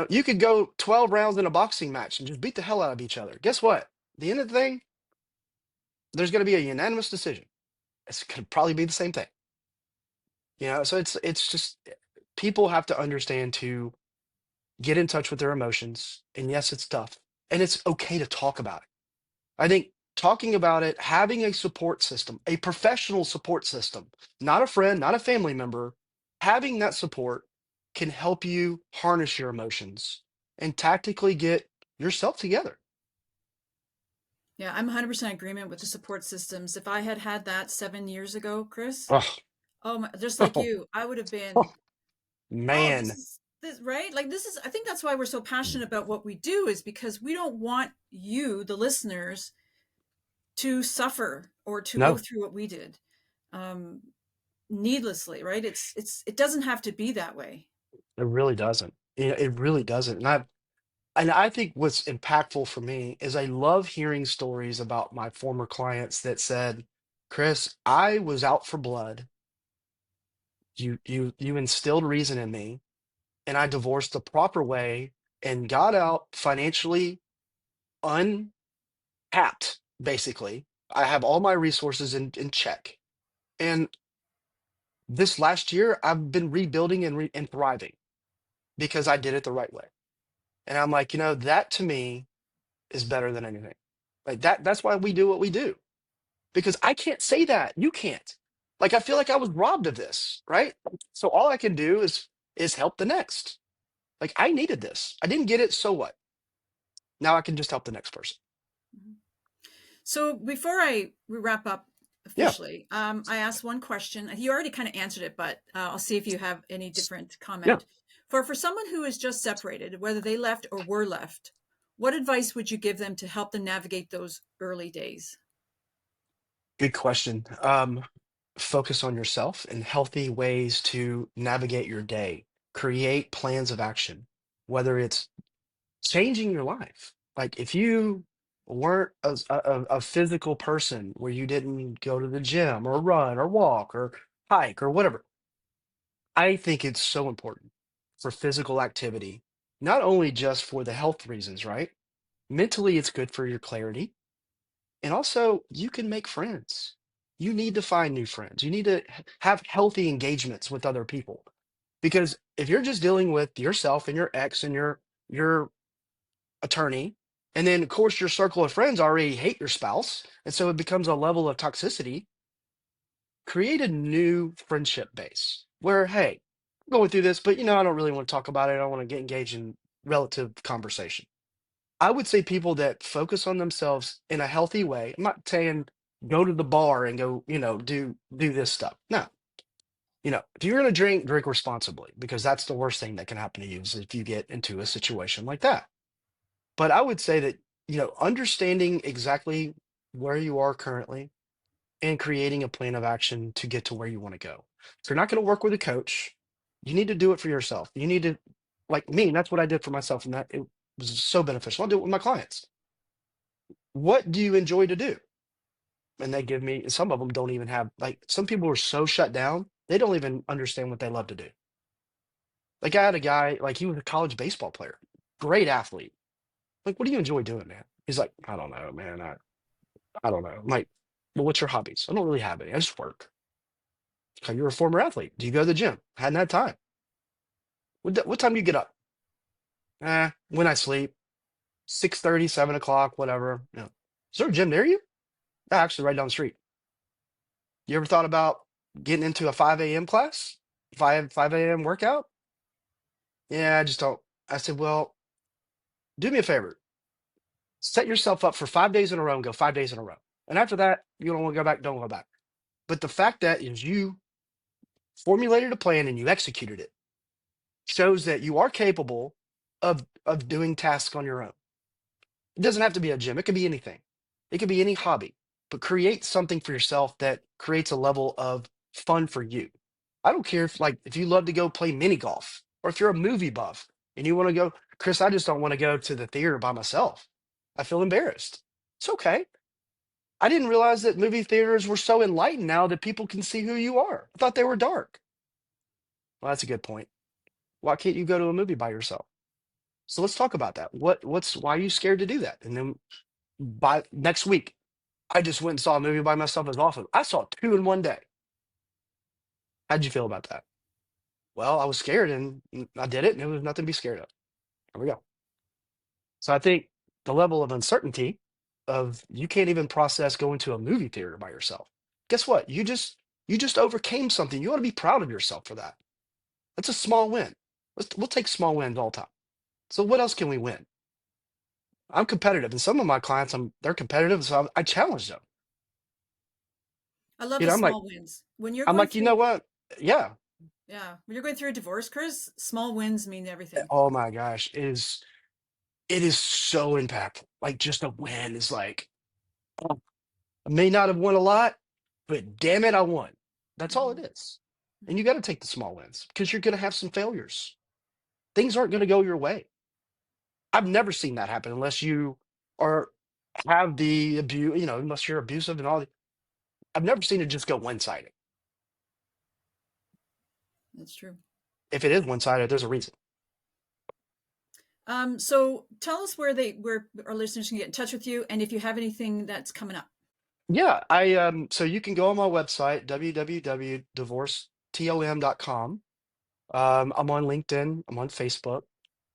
You could go 12 rounds in a boxing match and just beat the hell out of each other. Guess what? At the end of the thing, there's going to be a unanimous decision. It's going to probably be the same thing. So it's just people have to understand to get in touch with their emotions. And yes, it's tough. And it's okay to talk about it. I think talking about it, having a support system, a professional support system, not a friend, not a family member, having that support can help you harness your emotions and tactically get yourself together. Yeah, I'm 100% agreement with the support systems. If I had had that 7 years ago, Chris, Oh, oh my, just like oh, you, I would have been, oh, oh, man. this right? Like this is, I think that's why we're so passionate about what we do is because we don't want you, the listeners, to suffer or to go No, through what we did, um, needlessly, right? It doesn't have to be that way. it really doesn't. It really doesn't. And I think what's impactful for me is I love hearing stories about my former clients that said, Chris, I was out for blood. You instilled reason in me, and I divorced the proper way and got out financially untapped, basically. I have all my resources in check. And this last year, I've been rebuilding and thriving because I did it the right way. And I'm like, that to me is better than anything. Like that's why we do what we do. Because I can't say that. You can't. Like I feel like I was robbed of this, right? So all I can do is help the next. Like I needed this. I didn't get it, so what? Now I can just help the next person. Mhm. So before we wrap up Yeah, officially, I asked one question. You already kind of answered it, but I'll see if you have any different yeah. comment. For someone who is just separated, whether they left or were left, what advice would you give them to help them navigate those early days? Good question. Focus on yourself and healthy ways to navigate your day. Create plans of action, whether it's changing your life. Like if you weren't a physical person where you didn't go to the gym or run or walk or hike or whatever, I think it's so important for physical activity, not only just for the health reasons, right? Mentally, it's good for your clarity. And also, you can make friends. You need to find new friends. You need to have healthy engagements with other people. Because if you're just dealing with yourself and your ex and your attorney, and then of course your circle of friends already hate your spouse, and so it becomes a level of toxicity, create a new friendship base where, hey, I'm going through this, but I don't really want to talk about it. I don't want to get engaged in relative conversation. I would say people that focus on themselves in a healthy way. I'm not saying go to the bar and go, do this stuff. No. If you're going to drink, drink responsibly, because that's the worst thing that can happen to you is if you get into a situation like that. But I would say that, understanding exactly where you are currently and creating a plan of action to get to where you want to go. If you're not going to work with a coach, you need to do it for yourself. You need to, like me, and that's what I did for myself, and that it was so beneficial. I'll do it with my clients. What do you enjoy to do? And they give me, some of them don't even have, like, some people are so shut down, they don't even understand what they love to do. Like, I had a guy, like, he was a college baseball player, great athlete. Like, what do you enjoy doing, man? He's like, I don't know, man. I don't know. I'm like, well, what's your hobbies? I don't really have any. I just work. Okay, you're a former athlete. Do you go to the gym? Hadn't had time. What time do you get up? When I sleep, 6:30, 7 o'clock, whatever. Is there a gym near you? Actually, right down the street. You ever thought about getting into a 5 a.m. class? 5 a.m. workout? Yeah, I just don't. I said, well, do me a favor. Set yourself up for 5 days in a row and go 5 days in a row. And after that, you don't want to go back, don't go back. But the fact that is you formulated a plan and you executed it shows that you are capable of doing tasks on your own. It doesn't have to be a gym. It could be anything. It could be any hobby, but create something for yourself that creates a level of fun for you. I don't care if you love to go play mini golf or if you're a movie buff and you want to go, Chris, I just don't want to go to the theater by myself. I feel embarrassed. It's okay. I didn't realize that movie theaters were so enlightened now that people can see who you are. I thought they were dark. Well, that's a good point. Why can't you go to a movie by yourself? So let's talk about that. Why are you scared to do that? And then by next week, I just went and saw a movie by myself. It was awesome. I saw two in one day. How'd you feel about that? Well, I was scared and I did it, and it was nothing to be scared of. There we go. So I think the level of uncertainty of you can't even process going to a movie theater by yourself. Guess what? You just overcame something. You ought to be proud of yourself for that. That's a small win. We'll take small wins all the time. So what else can we win? I'm competitive, and some of my clients, they're competitive, so I challenge them. I love You the know, I'm like, small wins. When you're I'm going like, you know through, what? Yeah. yeah, when you're going through a divorce, Chris, small wins mean everything. Oh my gosh, it is so impactful. Like just a win is like, oh, I may not have won a lot, but damn it, I won. That's all it Mhm, is. And you mhm. got to take the small wins because you're going to have some failures. Things aren't going to go your way. I've never seen that happen unless you are have the abuse, unless you're abusive and all. I've never seen it just go one-sided. That's true. If it is one-sided, there's a reason. So tell us where our listeners can get in touch with you, and if you have anything that's coming up. Yeah, so you can go on my website, www.divorcetom.com. I'm on LinkedIn, I'm on Facebook.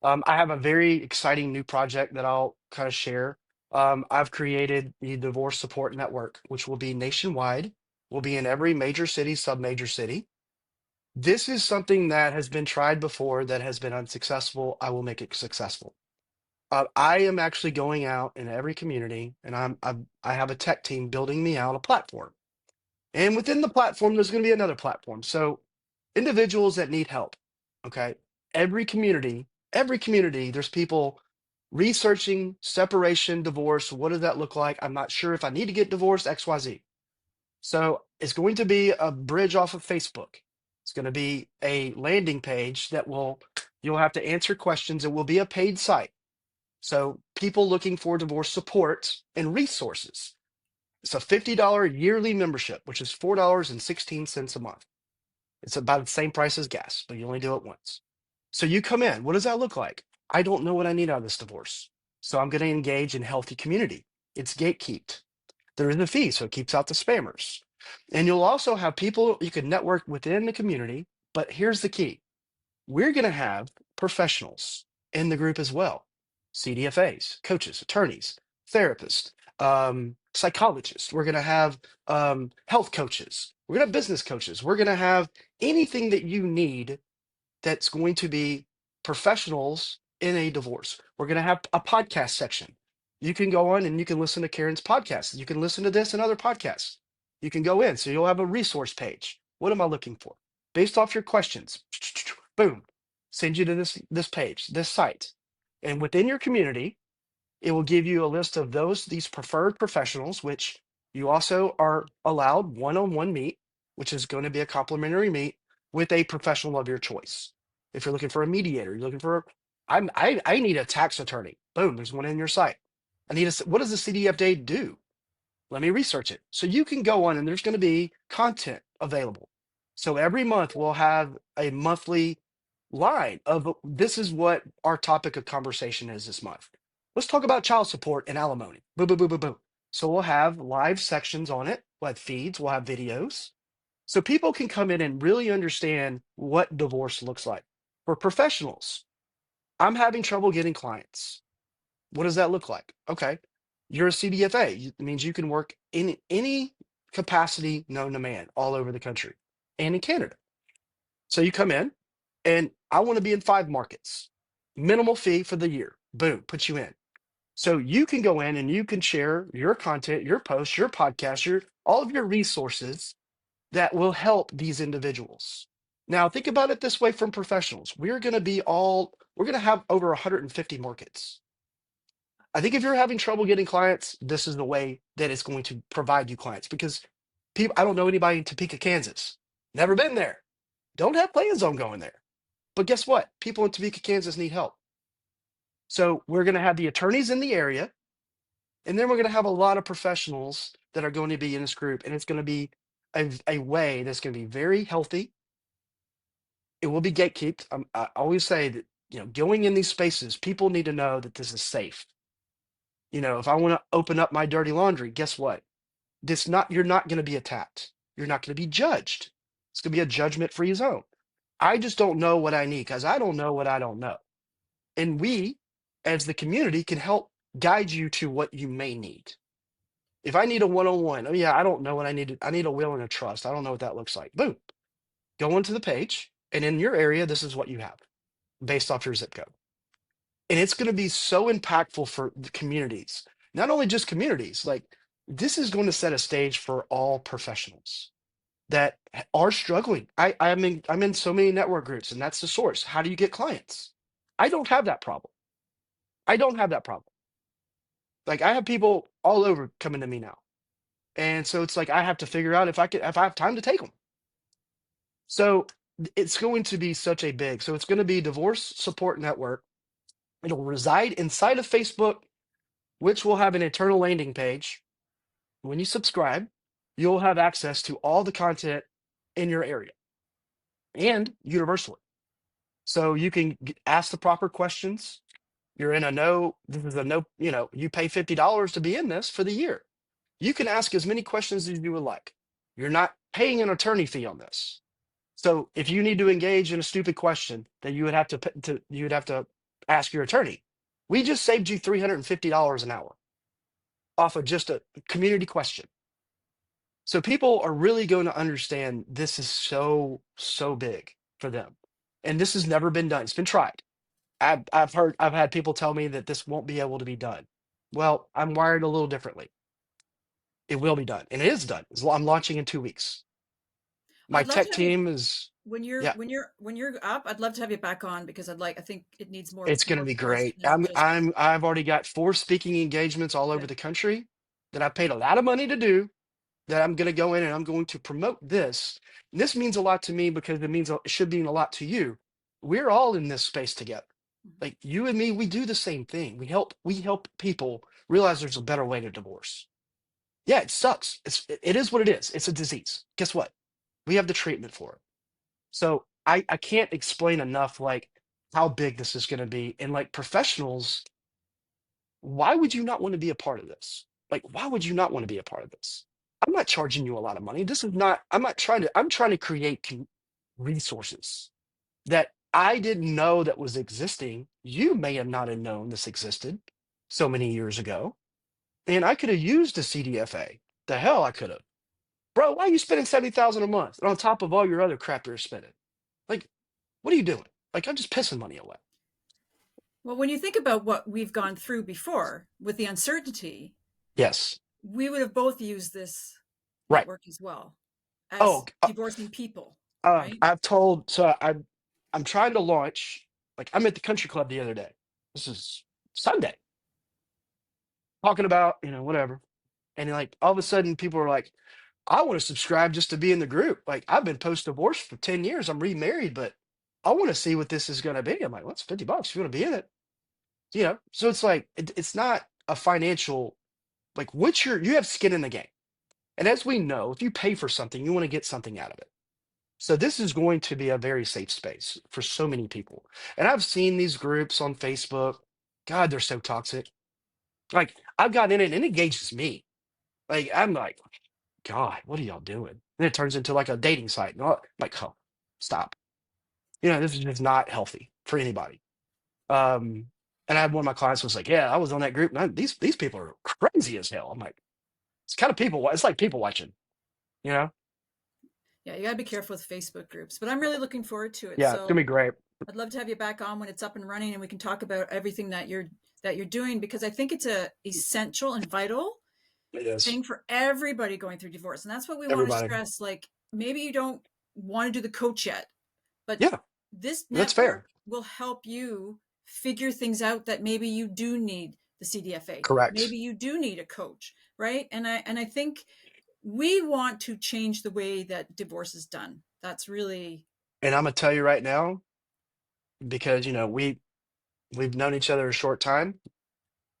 I have a very exciting new project that I'll kind of share. I've created the Divorce Support Network, which will be nationwide, will be in every major city, sub-major city. This is something that has been tried before that has been unsuccessful. I will make it successful. I am actually going out in every community, and I have a tech team building me out a platform. And within the platform, there's going to be another platform. So individuals that need help, okay? Every community, there's people researching separation, divorce. What does that look like? I'm not sure if I need to get divorced, XYZ. So it's going to be a bridge off of Facebook. It's going to be a landing page you'll have to answer questions. It will be a paid site. So people looking for divorce support and resources. It's a $50 yearly membership, which is $4.16 a month. It's about the same price as gas, but you only do it once. So you come in. What does that look like? I don't know what I need out of this divorce. So I'm going to engage in healthy community. It's gatekept. There is a fee, so it keeps out the spammers. And you'll also have people you can network within the community. But here's the key. We're going to have professionals in the group as well. CDFAs, coaches, attorneys, therapists, psychologists. We're going to have health coaches. We're going to have business coaches. We're going to have anything that you need that's going to be professionals in a divorce. We're going to have a podcast section. You can go on and you can listen to Karen's podcast. You can listen to this and other podcasts. You can go in. So you'll have a resource page. What am I looking for? Based off your questions, boom, send you to this page, this site. And within your community, it will give you a list of these preferred professionals, which you also are allowed one-on-one meet, which is going to be a complimentary meet with a professional of your choice. If you're looking for a mediator, you're looking for, I need a tax attorney. Boom, there's one in your site. What does the CDFA do? Let me research it. So you can go on and there's going to be content available. So every month we'll have a monthly line of this is what our topic of conversation is this month. Let's talk about child support and alimony. Boom, boom, boom, boom, boom. So we'll have live sections on it. We'll have feeds. We'll have videos. So people can come in and really understand what divorce looks like. For professionals, I'm having trouble getting clients. What does that look like? Okay. You're a CDFA. It means you can work in any capacity known to man all over the country and in Canada. So you come in and I want to be in 5 markets. Minimal fee for the year. Boom, put you in. So you can go in and you can share your content, your posts, your podcast, all of your resources that will help these individuals. Now think about it this way from professionals. We're going to have over 150 markets. I think if you're having trouble getting clients, this is the way that it's going to provide you clients because I don't know anybody in Topeka, Kansas. Never been there. Don't have plans on going there. But guess what? People in Topeka, Kansas need help. So we're going to have the attorneys in the area, and then we're going to have a lot of professionals that are going to be in this group, and it's going to be a way that's going to be very healthy. It will be gatekept. I always say that, going in these spaces, people need to know that this is safe. If I want to open up my dirty laundry, guess what? You're not going to be attacked. You're not going to be judged. It's going to be a judgment-free zone. I just don't know what I need because I don't know what I don't know. And we, as the community, can help guide you to what you may need. If I need a one-on-one, oh yeah, I don't know what I need. I need a will and a trust. I don't know what that looks like. Boom. Go onto the page, and in your area, this is what you have based off your zip code. And it's going to be so impactful for the communities. Not only just communities, like this is going to set a stage for all professionals that are struggling. I'm in so many network groups, and that's the source. How do you get clients? I don't have that problem. I don't have that problem. Like I have people all over coming to me now. And so it's like I have to figure out if I have time to take them. So it's going to be so it's going to be Divorce Support Network. It'll reside inside of Facebook, which will have an internal landing page. When you subscribe, you'll have access to all the content in your area and universally. So you can ask the proper questions. You're in this is a no, you pay $50 to be in this for the year. You can ask as many questions as you would like. You're not paying an attorney fee on this. So if you need to engage in a stupid question that you would have to ask your attorney, we just saved you $350 an hour off of just a community question. So people are really going to understand this is so, so big for them. And this has never been done. It's been tried. I've had people tell me that this won't be able to be done. Well, I'm wired a little differently. It will be done, and it is done. I'm launching in 2 weeks. My I'd love tech to have you team is, when yeah, you're up. I'd love to have you back on because I think it needs it's going to more be force great. than just I've already got 4 speaking engagements all over good. the country that I paid a lot of money to do. That I'm going to go in and I'm going to promote this. And this means a lot to me because it should mean a lot to you. We're all in this space together. Mhm. Like you and me, we do the same thing. We help people realize there's a better way to divorce. Yeah, it sucks. It is what it is. It's a disease. Guess what? We have the treatment for it. So I can't explain enough like how big this is going to be. And like professionals, why would you not want to be a part of this? Like, why would you not want to be a part of this? I'm not charging you a lot of money. I'm trying to create resources that I didn't know that was existing. You may have not have known this existed so many years ago. And I could have used a CDFA. The hell I could have. Bro, why are you spending 70,000 a month on top of all your other crap you're spending? Like, what are you doing? Like, I'm just pissing money away. Well, when you think about what we've gone through before with the uncertainty, Yes. we would have both used this Right. network as well Oh, as divorcing people, right? I've told, so I'm trying to launch, like, I'm at the country club the other day. This is Sunday, talking about, whatever. And like, all of a sudden people are like, I want to subscribe just to be in the group. Like, I've been post-divorce for 10 years. I'm remarried, but I want to see what this is going to be. I'm like, well, it's $50 if you want to be in it. So it's like, it's not a financial, like, you have skin in the game. And as we know, if you pay for something, you want to get something out of it. So this is going to be a very safe space for so many people. And I've seen these groups on Facebook. God, they're so toxic. Like, I've got in it and it engages me. Like, I'm like, God, what are y'all doing? And it turns into like a dating site. And like, oh, stop. This is just not healthy for anybody. Um, and I had one of my clients was like, yeah, I was on that group. And these people are crazy as hell. I'm like, it's kind of people. It's like people watching, you know? Yeah, you got to be careful with Facebook groups, but I'm really looking forward to it. Yeah, it's gonna So be great. I'd love to have you back on when it's up and running, and we can talk about everything that you're doing, because I think it's a essential and vital It is. thing for everybody going through divorce. And that's what we want to Everybody. stress. Like, maybe you don't want to do the coach yet, but Yeah, this that's fair. network will help you figure things out that maybe you do need the CDFA. Correct. Maybe you do need a coach, right? And I think we want to change the way that divorce is done. That's really, And I'm gonna tell you right now, because we've known each other a short time.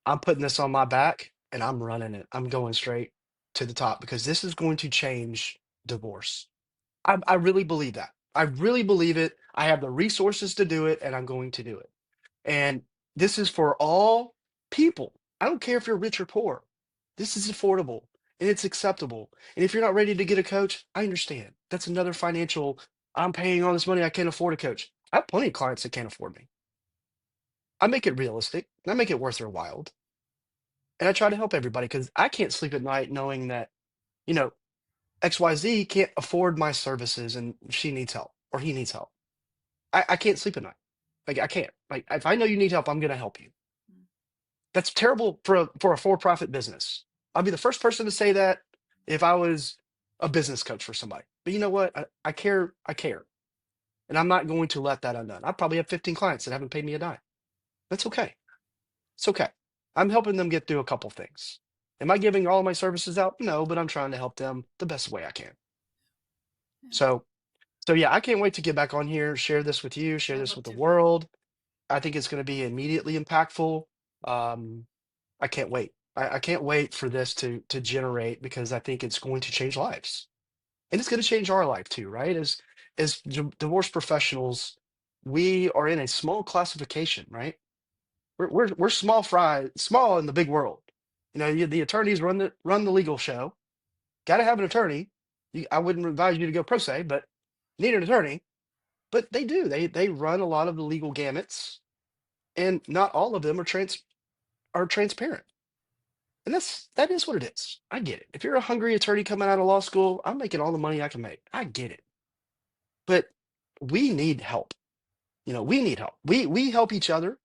I'm putting this on my back and I'm running it. I'm going straight to the top because this is going to change divorce. I really believe that. I really believe it. I have the resources to do it and I'm going to do it. And this is for all people. I don't care if you're rich or poor. This is affordable and it's acceptable. And if you're not ready to get a coach, I understand. That's another financial, I'm paying all this money, I can't afford a coach. I have plenty of clients that can't afford me. I make it realistic. I make it worth their while. And I try to help everybody because I can't sleep at night knowing that, you know, XYZ can't afford my services and she needs help or he needs help. I can't sleep at night. Like, I can't. Like, if I know you need help, I'm going to help you. That's terrible for a for-profit business. I'll be the first person to say that if I was a business coach for somebody. But you know what? I care. I care. And I'm not going to let that undone. I probably have 15 clients that haven't paid me a dime. That's okay. It's okay. I'm helping them get through a couple things. Am I giving all my services out? No, but I'm trying to help them the best way I can. So, so yeah, I can't wait to get back on here, share this with you, share I'd this love with the to. world. I think it's going to be immediately impactful. Um, I can't wait. I can't wait for this to generate because I think it's going to change lives, and it's going to change our life too, right? As divorce professionals, we are in a small classification, right? We're small fry, small in the big world. The attorneys run the legal show. Got to have an attorney. I wouldn't advise you to go pro se, but need an attorney. But they do. They run a lot of the legal gamuts, and not all of them are transparent. And that is what it is. I get it. If you're a hungry attorney coming out of law school, I'm making all the money I can make. I get it. But we need help. We need help. We help each other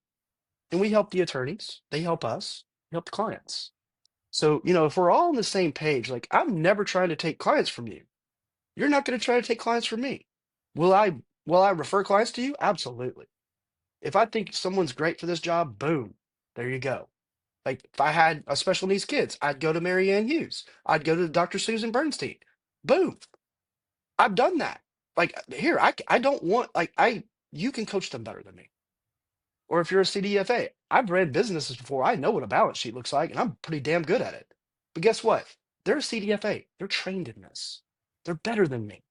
and we help the attorneys. They help us, we help the clients. So, if we're all on the same page, like, I'm never trying to take clients from you. You're not going to try to take clients from me. Will I refer clients to you? Absolutely. If I think someone's great for this job, boom, there you go. Like, if I had a special needs kids, I'd go to Mary Ann Hughes. I'd go to Dr. Susan Bernstein. Boom. I've done that. Like, here, I don't want, like, you can coach them better than me. Or if you're a CDFA, I've read businesses before. I know what a balance sheet looks like, and I'm pretty damn good at it. But guess what? They're a CDFA. They're trained in this. They're better than me.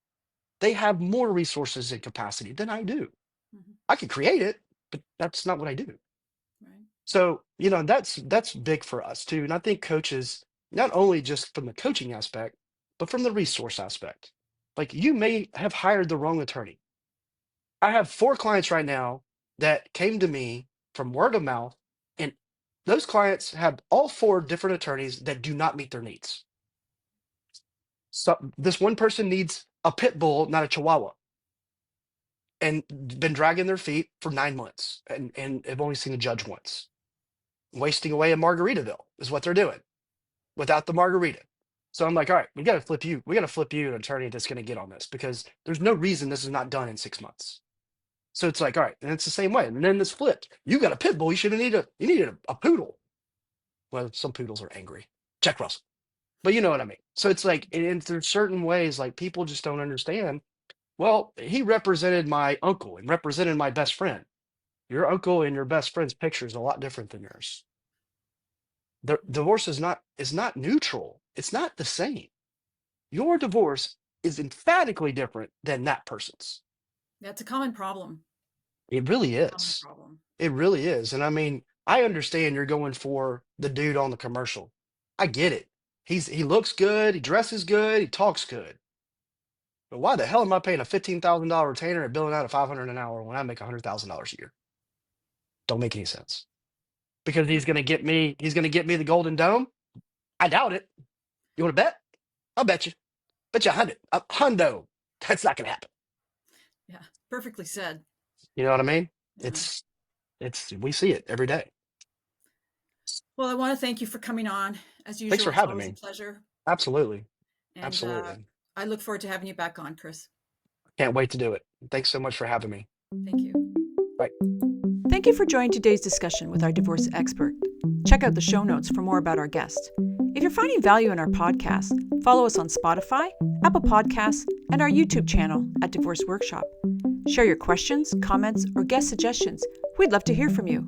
They have more resources and capacity than I do. Mhm. I could create it, but that's not what I do. Right. So, that's big for us too. And I think coaches, not only just from the coaching aspect, but from the resource aspect. Like, you may have hired the wrong attorney. I have 4 clients right now that came to me from word of mouth, and Those clients have all 4 different attorneys that do not meet their needs. So this one person needs a pit bull, not a chihuahua, and been dragging their feet for 9 months and have only seen a judge once. Wasting away in Margaritaville is what they're doing without the margarita. So I'm like, all right, we got to flip you. We got to flip you an attorney that's going to get on this, because there's no reason this is not done in 6 months. So it's like, all right, and it's the same way. And then this flipped. You got a pit bull. You needed a poodle. Well, some poodles are angry. Jack Russell. But you know what I mean? So it's like, and there's certain ways, like, people just don't understand. Well, he represented my uncle and represented my best friend. Your uncle and your best friend's picture is a lot different than yours. The divorce is not neutral. It's not the same. Your divorce is emphatically different than that person's. That's a common problem. It really Common is. problem. It really is. And I mean, I understand you're going for the dude on the commercial. I get it. He looks good, he dresses good, he talks good. But why the hell am I paying a $15,000 retainer and billing out at $500 an hour when I make $100,000 a year? Don't make any sense. Because he's gonna get me the golden dome? I doubt it. You want to bet? I'll bet you. Bet you a hundo. That's not gonna happen. Yeah, perfectly said. You know what I mean? Yeah. It's we see it every day. Well, I want to thank you for coming on. As usual, Thanks for it's having always me. a pleasure. Absolutely. And Absolutely. I look forward to having you back on, Chris. Can't wait to do it. Thanks so much for having me. Thank you. Bye. Thank you for joining today's discussion with our divorce expert. Check out the show notes for more about our guest. If you're finding value in our podcast, follow us on Spotify, Apple Podcasts, and our YouTube channel at Divorce Workshop. Share your questions, comments, or guest suggestions. We'd love to hear from you.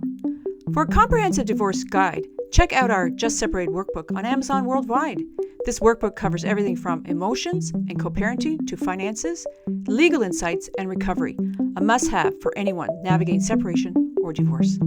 For a comprehensive divorce guide, check out our Just Separated workbook on Amazon worldwide. This workbook covers everything from emotions and co-parenting to finances, legal insights, and recovery, a must-have for anyone navigating separation or divorce.